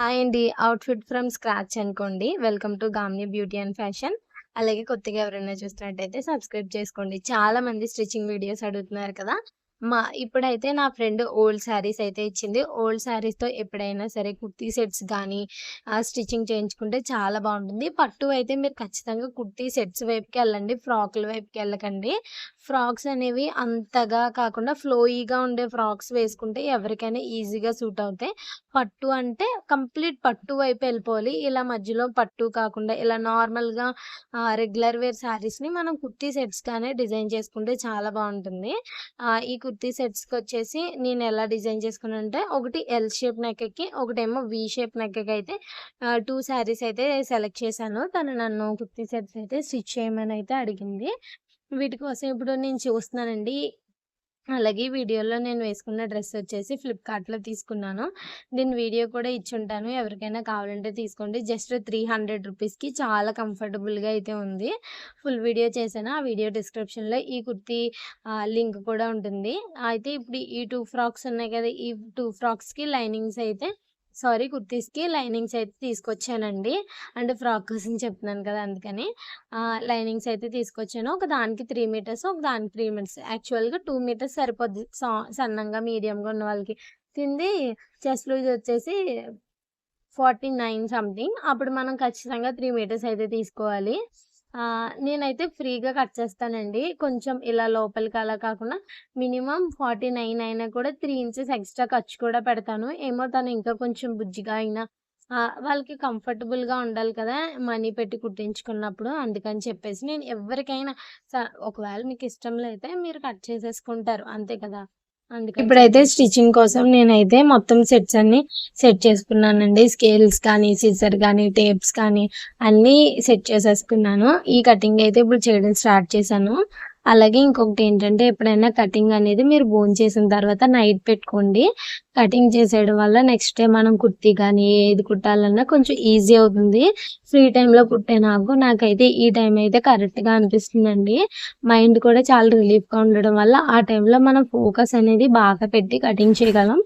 Hi అండి. Outfit from scratch అనుకోండి. Welcome to గామ్ని బ్యూటీ అండ్ ఫ్యాషన్. అలాగే కొత్తగా ఎవరైనా చూస్తున్నట్టయితే సబ్స్క్రైబ్ చేసుకోండి. చాలా మంది స్టిచ్చింగ్ వీడియోస్ అడుగుతున్నారు కదా! ఇప్పుడైతే నా ఫ్రెండ్ ఓల్డ్ శారీస్ అయితే ఇచ్చింది. ఓల్డ్ శారీస్‌తో ఎప్పుడైనా సరే కుర్తీ సెట్స్ గానీ స్టిచ్చింగ్ చేయించుకుంటే చాలా బావుంటుంది. పట్టు అయితే మీరు ఖచ్చితంగా కుర్తీ సెట్స్ వైపుకే ఎళ్ళండి. ఫ్రాకుల వైపుకి ఎళ్ళకండి. ఫ్రాక్స్ అనేవి అంతగా కాకుండా ఫ్లోయీగా ఉండే ఫ్రాక్స్ వేసుకుంటే ఎవరికైనా ఈజీగా సూట్ అవుతాయి. పట్టు అంటే కంప్లీట్ పట్టు వైపు వెళ్ళిపోవాలి. ఇలా మధ్యలో పట్టు కాకుండా ఇలా నార్మల్‌గా రెగ్యులర్ వేర్ శారీస్‌ని మనం కుర్తీ సెట్స్‌గానే డిజైన్ చేసుకుంటే చాలా బావుంటుంది. ఈ కుర్తీ సెట్స్‌కొచ్చేసి నేను ఎలా డిజైన్ చేసుకున్నానంటే ఒకటి ఎల్ షేప్ నెక్‌కి, ఒకటేమో వి షేప్ నెక్‌కి అయితే 2 శారీస్ అయితే సెలెక్ట్ చేశాను. తను నన్ను కుర్తీ సెట్స్ అయితే స్టిచ్ చేయమని అయితే అడిగింది. వీటి కోసం ఇప్పుడు నేను చూస్తున్నానండి. అలాగే వీడియోలో నేను వేసుకున్న డ్రెస్ వచ్చేసి ఫ్లిప్‌కార్ట్‌లో తీసుకున్నాను. దీని వీడియో కూడా ఇచ్చుంటాను. ఎవరికైనా కావాలంటే తీసుకోండి. జస్ట్ 300 రూపీస్‌కి చాలా కంఫర్టబుల్‌గా అయితే ఉంది. ఫుల్ వీడియో చేశాను. ఆ వీడియో డిస్క్రిప్షన్‌లో ఈ కుర్తీ లింక్ కూడా ఉంటుంది. అయితే ఇప్పుడు ఈ 2 ఫ్రాక్స్ ఉన్నాయి కదా! ఈ 2 ఫ్రాక్స్‌కి లైనింగ్స్ అయితే కుర్తీస్‌కి లైనింగ్స్ అయితే తీసుకొచ్చానండి. అంటే ఫ్రాక్ కోసం చెప్తున్నాను కదా! అందుకని. లైనింగ్స్ అయితే తీసుకొచ్చాను. ఒక దానికి 3 మీటర్స్, ఒక దానికి 3 మీటర్స్. యాక్చువల్‌గా 2 మీటర్స్ సరిపోద్ది. సన్నంగా, మీడియంగా ఉన్న వాళ్ళకి. కింది చెస్ట్ లూజ్ వచ్చేసి 49 సంథింగ్. అప్పుడు మనం ఖచ్చితంగా 3 మీటర్స్ అయితే తీసుకోవాలి. నేనైతే ఫ్రీగా కట్ చేస్తానండి. కొంచెం ఇలా లోపలికి అలా కాకుండా మినిమమ్ 49 అయినా కూడా 3 ఇంచెస్ ఎక్స్‌ట్రా ఖర్చు కూడా పెడతాను. ఏమో తను ఇంకా కొంచెం బుజ్జిగా అయినా వాళ్ళకి కంఫర్టబుల్‌గా ఉండాలి కదా! మనీ పెట్టి కుట్టించుకున్నప్పుడు. అందుకని చెప్పేసి నేను ఎవ్వరికైనా స ఒకవేళ మీకు ఇష్టం అయితే మీరు కట్ చేసేసుకుంటారు. అంతే కదా! ఇప్పుడైతే స్టిచ్చింగ్ కోసం నేనైతే మొత్తం సెట్స్ అన్నీ సెట్ చేసుకున్నానండి. స్కేల్స్ కానీ, సిజర్ గానీ, టేప్స్ కానీ అన్నీ సెట్ చేసేసుకున్నాను. ఈ కటింగ్ అయితే ఇప్పుడు చేయడం స్టార్ట్ చేశాను. అలాగే ఇంకొకటేంటంటే ఎప్పుడైనా కటింగ్ అనేది మీరు భోంచేసిన తర్వాత నైట్ పెట్టుకోండి. కటింగ్ చేసేయడం వల్ల నెక్స్ట్ డే మనం కుర్తీ గానీ, ఏది కుట్టాలన్నా కొంచెం ఈజీ అవుతుంది. ఫ్రీ టైమ్‌లో కుట్టే నాకైతే ఈ టైం అయితే కరెక్ట్‌గా అనిపిస్తుందండి. మైండ్ కూడా చాలా రిలీఫ్‌గా ఉండడం వల్ల ఆ టైంలో మనం ఫోకస్ అనేది బాగా పెట్టి కటింగ్ చేయగలం.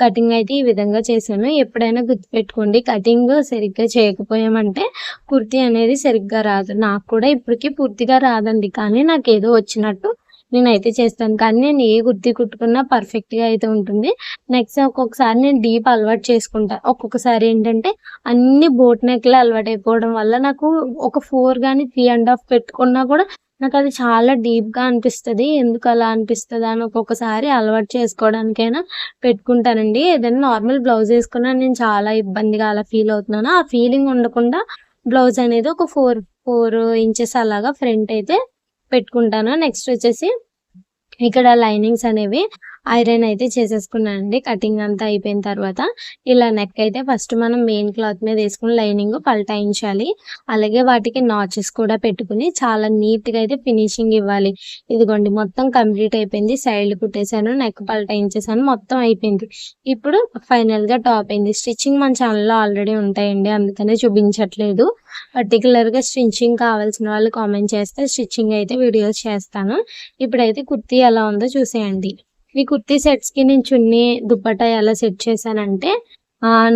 కటింగ్ అయితే ఈ విధంగా చేశాను. ఎప్పుడైనా గుర్తుపెట్టుకోండి కటింగ్ సరిగ్గా చేయకపోయామంటే కుర్తీ అనేది సరిగ్గా రాదు. నాకు కూడా ఇప్పటికి పూర్తిగా రాదండి. కానీ నాకేదో వచ్చినట్టు నేనైతే చేస్తాను. కానీ నేను ఏ కుర్తీ కుట్టుకున్నా పర్ఫెక్ట్‌గా అయితే ఉంటుంది. నెక్స్ట్ ఒక్కొక్కసారి నేను డీప్ అలవాటు చేసుకుంటా. ఒక్కొక్కసారి ఏంటంటే అన్ని బోట్ నెక్‌లే అలవాటయిపోవడం వల్ల నాకు ఒక 4 గాని 3½ పెట్టుకున్నా కూడా నాకది చాలా డీప్‌గా అనిపిస్తది. ఎందుకలా అనిపిస్తదా అని ఒక్కొక్కసారి అలవాటు చేసుకోవడానికైనా పెట్టుకుంటానండి. ఏదైనా నార్మల్ బ్లౌజ్ ఏసుకున్నా నేను చాలా ఇబ్బందిగా అలా ఫీల్ అవుతున్నాను. ఆ ఫీలింగ్ ఉండకుండా బ్లౌజ్ అనేది ఒక 4 ఇంచెస్ అలాగా ఫ్రంట్ అయితే పెట్టుకుంటాను. నెక్స్ట్ వచ్చేసి ఇక్కడ లైనింగ్స్ అనేవి ఐరన్ అయితే చేసేసుకున్నానండి. కటింగ్ అంతా అయిపోయిన తర్వాత ఇలా నెక్ అయితే ఫస్ట్ మనం మెయిన్ క్లాత్ మీద వేసుకుని లైనింగ్ పల్టాయించాలి. అలాగే వాటికి నాచెస్ కూడా పెట్టుకుని చాలా నీట్‌గా అయితే ఫినిషింగ్ ఇవ్వాలి. ఇదిగోండి మొత్తం కంప్లీట్ అయిపోయింది. సైడ్‌లు కుట్టేసాను. నెక్ పల్టాయించేసాను. మొత్తం అయిపోయింది. ఇప్పుడు ఫైనల్‌గా టాప్ అయింది. స్టిచ్చింగ్ మన ఛానల్‌లో ఆల్రెడీ ఉంటాయండి. అందుకనే చూపించట్లేదు. పర్టిక్యులర్‌గా స్టిచ్చింగ్ కావాల్సిన వాళ్ళు కామెంట్ చేస్తే స్టిచ్చింగ్ అయితే వీడియోస్ చేస్తాను. ఇప్పుడైతే కుర్తీ ఎలా ఉందో చూసేయండి. ఈ కుర్తీ సెట్స్‌కి నేను చున్నీ, దుపట్టా ఎలా సెట్ చేశానంటే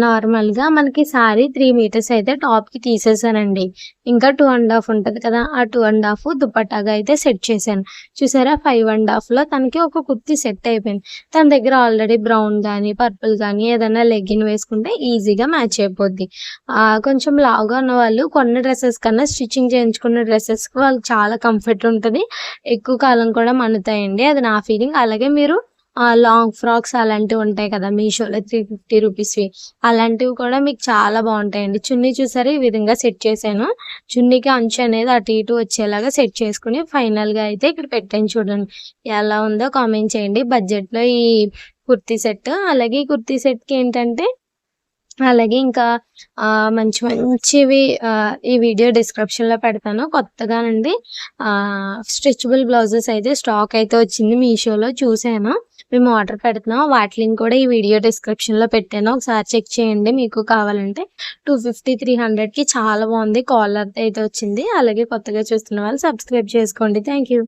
నార్మల్‌గా మనకి సారీ 3 మీటర్స్ అయితే టాప్‌కి తీసేసానండి. ఇంకా 2½ ఉంటది కదా! ఆ 2½ దుపట్టాగా అయితే సెట్ చేశాను. చూసారా 5½ తనకి ఒక కుర్తీ సెట్ అయిపోయింది. తన దగ్గర ఆల్రెడీ బ్రౌన్ గానీ, పర్పుల్ గానీ ఏదైనా లెగ్గిన్ వేసుకుంటే ఈజీగా మ్యాచ్ అయిపోద్ది. కొంచెం లావుగా ఉన్నవాళ్ళు కొన్న డ్రెసెస్ కన్నా స్టిచ్చింగ్ చేయించుకున్న డ్రెసెస్‌కి వాళ్ళకి చాలా కంఫర్ట్ ఉంటది. ఎక్కువ కాలం కూడా మన్నుతాయండి. అది నా ఫీలింగ్. అలాగే మీరు లాంగ్ ఫ్రాక్స్ అలాంటివి ఉంటాయి కదా! మీషోలో 350 రూపీస్‌వి. అలాంటివి కూడా మీకు చాలా బావుంటాయండి. చున్నీ చూసారా ఈ విధంగా సెట్ చేశాను. చున్నీకి అంచు అనేది అటు ఇటు వచ్చేలాగా సెట్ చేసుకొని ఫైనల్‌గా అయితే ఇక్కడ పెట్టాను చూడండి. ఎలా ఉందో కామెంట్ చేయండి. బడ్జెట్‌లో ఈ కుర్తీ సెట్. అలాగే ఈ కుర్తీ సెట్‌కి ఏంటంటే అలాగే ఇంకా మంచి మంచివి ఈ వీడియో డిస్క్రిప్షన్‌లో పెడతాను. కొత్తగానండి స్ట్రెచబుల్ బ్లౌజెస్ అయితే స్టాక్ అయితే వచ్చింది మీషోలో చూసాను. మేము ఆర్డర్ పెడుతున్నాం. వాటి లింక్ కూడా ఈ వీడియో డిస్క్రిప్షన్‌లో పెట్టాను. ఒకసారి చెక్ చేయండి మీకు కావాలంటే. 250, 300కి చాలా బాగుంది. కాలర్‌తో అయితే వచ్చింది. అలాగే కొత్తగా చూస్తున్న వాళ్ళు సబ్స్క్రైబ్ చేసుకోండి. Thank you.